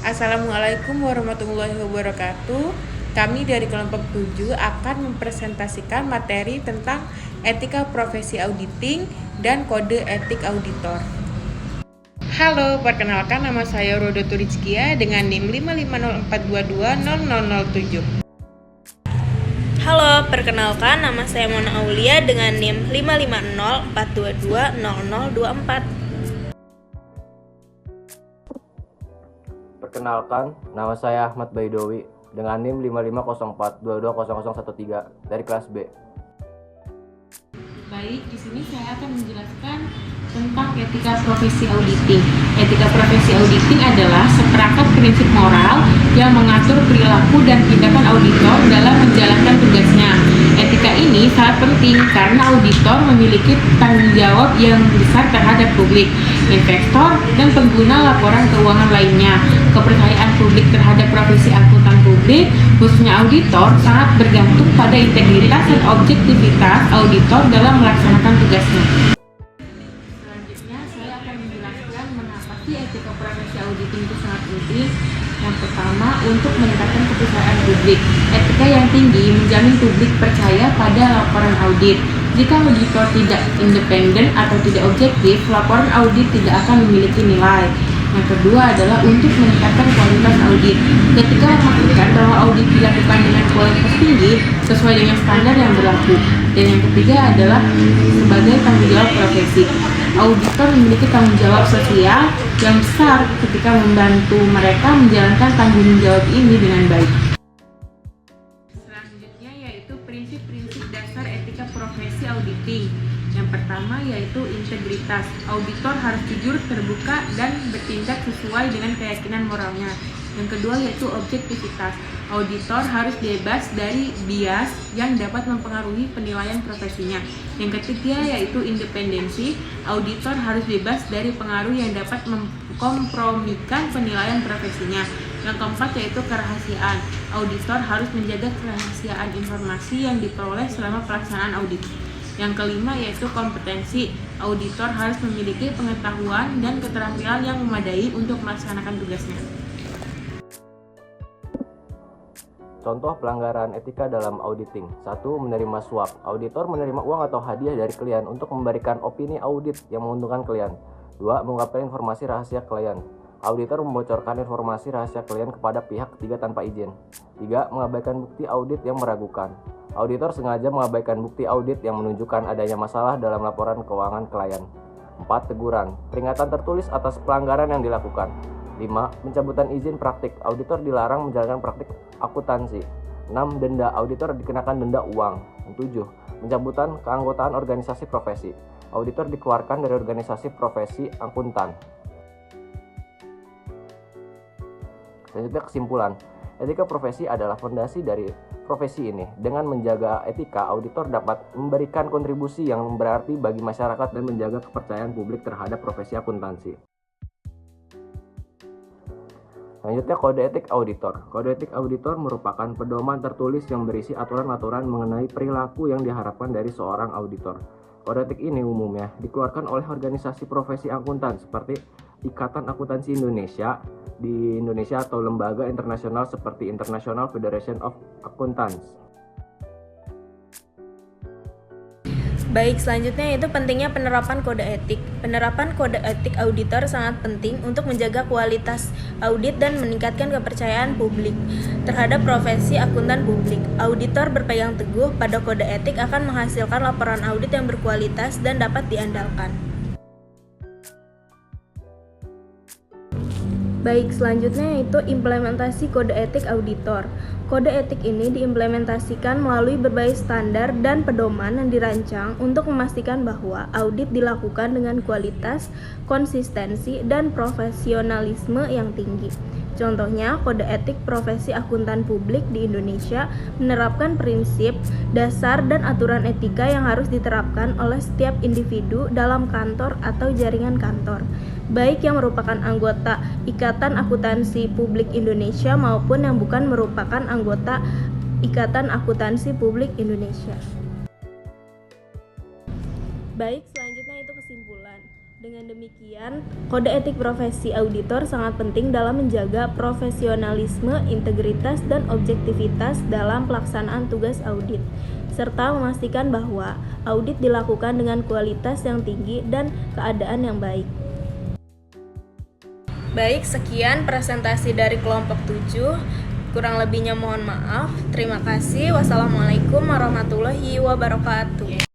Assalamualaikum warahmatullahi wabarakatuh. Kami dari kelompok 7 akan mempresentasikan materi tentang etika profesi auditing dan kode etik auditor. Halo, perkenalkan nama saya Rodoto Rizkia dengan NIM 55042200007. Halo, perkenalkan nama saya Mona Aulia dengan NIM 55042200024. Perkenalkan, nama saya Ahmad Baidowi dengan NIM 5504220013 dari kelas B. Baik, di sini saya akan menjelaskan tentang etika profesi auditing. Etika profesi auditing adalah seperangkat prinsip moral yang mengatur perilaku dan tindakan auditor dalam menjalankan tugasnya. Etika ini sangat penting karena auditor memiliki tanggung jawab yang besar terhadap publik, investor, dan pengguna laporan keuangan lainnya. Kepercayaan publik terhadap profesi akuntan publik, khususnya auditor, sangat bergantung pada integritas dan objektivitas auditor dalam melaksanakan tugasnya. Selanjutnya, saya akan menjelaskan mengapa sih etika profesi auditing itu sangat penting. Yang pertama, untuk meningkatkan kepercayaan publik. Etika yang tinggi menjamin publik percaya pada laporan audit. Jika auditor tidak independen atau tidak objektif, laporan audit tidak akan memiliki nilai. Yang kedua adalah untuk meningkatkan kualitas audit. Ketika memastikan bahwa audit dilakukan dengan kualitas tinggi sesuai dengan standar yang berlaku. Dan yang ketiga adalah sebagai tanggung jawab profesi. Auditor memiliki tanggung jawab sosial yang besar ketika membantu mereka menjalankan tanggung jawab ini dengan baik. Selanjutnya yaitu prinsip-prinsip dasar etika profesi auditing. Yang pertama yaitu integritas. Auditor harus jujur, terbuka, dan bertindak sesuai dengan keyakinan moralnya. Yang kedua yaitu objektivitas. Auditor harus bebas dari bias yang dapat mempengaruhi penilaian profesinya. Yang ketiga yaitu independensi. Auditor harus bebas dari pengaruh yang dapat memkompromikan penilaian profesinya. Yang keempat yaitu kerahasiaan. Auditor harus menjaga kerahasiaan informasi yang diperoleh selama pelaksanaan audit. Yang kelima yaitu kompetensi. Auditor harus memiliki pengetahuan dan keterampilan yang memadai untuk melaksanakan tugasnya. Contoh pelanggaran etika dalam auditing. 1. Menerima suap. Auditor menerima uang atau hadiah dari klien untuk memberikan opini audit yang menguntungkan klien. 2. Mengungkapkan informasi rahasia klien. Auditor membocorkan informasi rahasia klien kepada pihak ketiga tanpa izin. 3. Mengabaikan bukti audit yang meragukan. Auditor sengaja mengabaikan bukti audit yang menunjukkan adanya masalah dalam laporan keuangan klien. 4. Teguran. Peringatan tertulis atas pelanggaran yang dilakukan. 5. Pencabutan izin praktik. Auditor dilarang menjalankan praktik akuntansi. 6. Denda. Auditor dikenakan denda uang. 7. Pencabutan keanggotaan organisasi profesi. Auditor dikeluarkan dari organisasi profesi akuntan. Selanjutnya kesimpulan. Etika profesi adalah fondasi dari profesi ini. Dengan menjaga etika, auditor dapat memberikan kontribusi yang berarti bagi masyarakat dan menjaga kepercayaan publik terhadap profesi akuntansi. Selanjutnya kode etik auditor. Kode etik auditor merupakan pedoman tertulis yang berisi aturan-aturan mengenai perilaku yang diharapkan dari seorang auditor. Kode etik ini umumnya dikeluarkan oleh organisasi profesi akuntan seperti Ikatan Akuntansi Indonesia di Indonesia atau lembaga internasional seperti International Federation of Accountants. Baik, selanjutnya yaitu pentingnya penerapan kode etik. Penerapan kode etik auditor sangat penting untuk menjaga kualitas audit dan meningkatkan kepercayaan publik terhadap profesi akuntan publik. Auditor berpegang teguh pada kode etik akan menghasilkan laporan audit yang berkualitas dan dapat diandalkan. Baik, selanjutnya yaitu implementasi kode etik auditor. Kode etik ini diimplementasikan melalui berbagai standar dan pedoman yang dirancang untuk memastikan bahwa audit dilakukan dengan kualitas, konsistensi, dan profesionalisme yang tinggi. Contohnya, kode etik profesi akuntan publik di Indonesia menerapkan prinsip, dasar, dan aturan etika yang harus diterapkan oleh setiap individu dalam kantor atau jaringan kantor, baik yang merupakan anggota Ikatan Akuntansi Publik Indonesia maupun yang bukan merupakan anggota Ikatan Akuntansi Publik Indonesia. Baik, selanjutnya itu kesimpulan. Dengan demikian, Dan kode etik profesi auditor sangat penting dalam menjaga profesionalisme, integritas, dan objektivitas dalam pelaksanaan tugas audit, serta memastikan bahwa audit dilakukan dengan kualitas yang tinggi dan keadaan yang baik. Baik, sekian presentasi dari kelompok 7. Kurang lebihnya mohon maaf. Terima kasih. Wassalamualaikum warahmatullahi wabarakatuh.